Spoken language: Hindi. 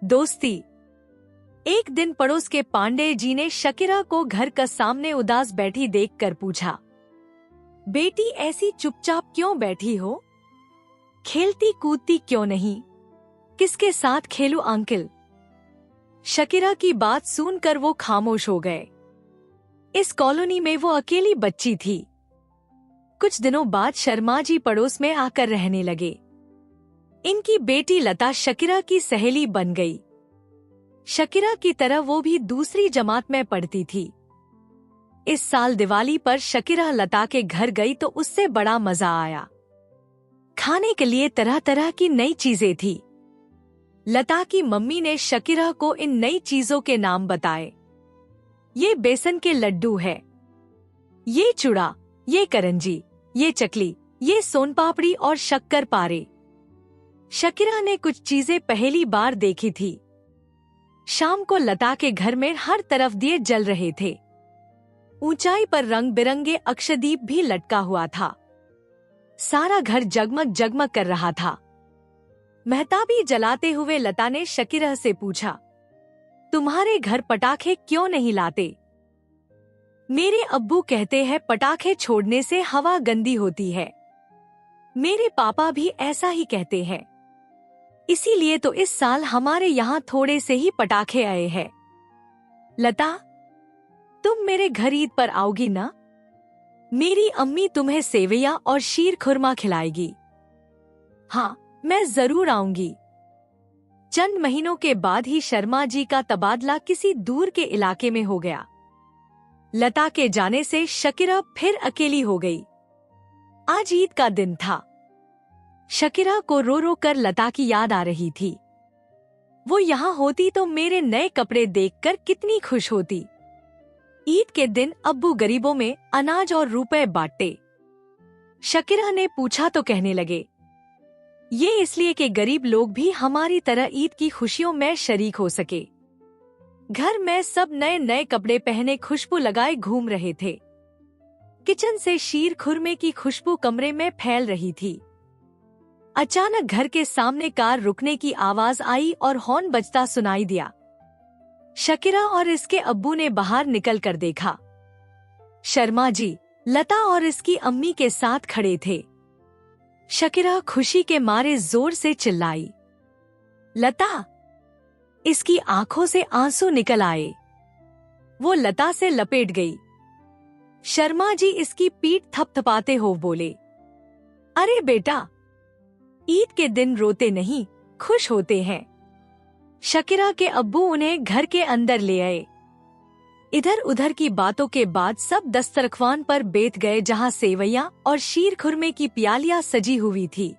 दोस्ती। एक दिन पड़ोस के पांडे जी ने शकीरा को घर का सामने उदास बैठी देखकर पूछा, बेटी ऐसी चुपचाप क्यों बैठी हो? खेलती कूदती क्यों नहीं? किसके साथ खेलूं अंकल? शकीरा की बात सुनकर वो खामोश हो गए। इस कॉलोनी में वो अकेली बच्ची थी। कुछ दिनों बाद शर्मा जी पड़ोस में आकर रहने लगे। इनकी बेटी लता शकीरा की सहेली बन गई। शकीरा की तरह वो भी दूसरी जमात में पढ़ती थी। इस साल दिवाली पर शकीरा लता के घर गई तो उससे बड़ा मजा आया। खाने के लिए तरह तरह की नई चीजें थी। लता की मम्मी ने शकीरा को इन नई चीजों के नाम बताए। ये बेसन के लड्डू है, ये चूड़ा, ये करंजी, ये चकली, ये सोनपापड़ी और शक्कर पारे। शकीरा ने कुछ चीजें पहली बार देखी थी। शाम को लता के घर में हर तरफ दिए जल रहे थे। ऊंचाई पर रंग बिरंगे अक्षदीप भी लटका हुआ था। सारा घर जगमग जगमग कर रहा था। मेहताबी जलाते हुए लता ने शकीरा से पूछा, तुम्हारे घर पटाखे क्यों नहीं लाते? मेरे अब्बू कहते हैं पटाखे छोड़ने से हवा गंदी होती है। मेरे पापा भी ऐसा ही कहते हैं। इसीलिए तो इस साल हमारे यहाँ थोड़े से ही पटाखे आए हैं। लता, तुम मेरे घर ईद पर आओगी ना? मेरी अम्मी तुम्हें सेवैया और शीर खुरमा खिलाएगी। हाँ, मैं जरूर आऊंगी। चंद महीनों के बाद ही शर्मा जी का तबादला किसी दूर के इलाके में हो गया। लता के जाने से शकीरा फिर अकेली हो गई। आज ईद का दिन था। शकीरा को रो रो कर लता की याद आ रही थी। वो यहाँ होती तो मेरे नए कपड़े देखकर कितनी खुश होती। ईद के दिन अब्बू गरीबों में अनाज और रुपए बांटे। शकीरा ने पूछा तो कहने लगे, ये इसलिए कि गरीब लोग भी हमारी तरह ईद की खुशियों में शरीक हो सके। घर में सब नए नए कपड़े पहने खुशबू लगाए घूम रहे थे। किचन से शीर खुरमे की खुशबू कमरे में फैल रही थी। अचानक घर के सामने कार रुकने की आवाज आई और हॉर्न बजता सुनाई दिया। शकीरा और इसके अब्बू ने बाहर निकल कर देखा। शर्मा जी, लता और इसकी अम्मी के साथ खड़े थे। शकीरा खुशी के मारे जोर से चिल्लाई, लता! इसकी आंखों से आंसू निकल आए। वो लता से लपेट गई। शर्मा जी इसकी पीठ थपथपाते हो बोले, अरे बेटा, ईद के दिन रोते नहीं, खुश होते हैं। शकीरा के अब्बू उन्हें घर के अंदर ले आए। इधर उधर की बातों के बाद सब दस्तरख्वान पर बैठ गए, जहां सेवैया और शीर खुरमे की प्यालियां सजी हुई थी।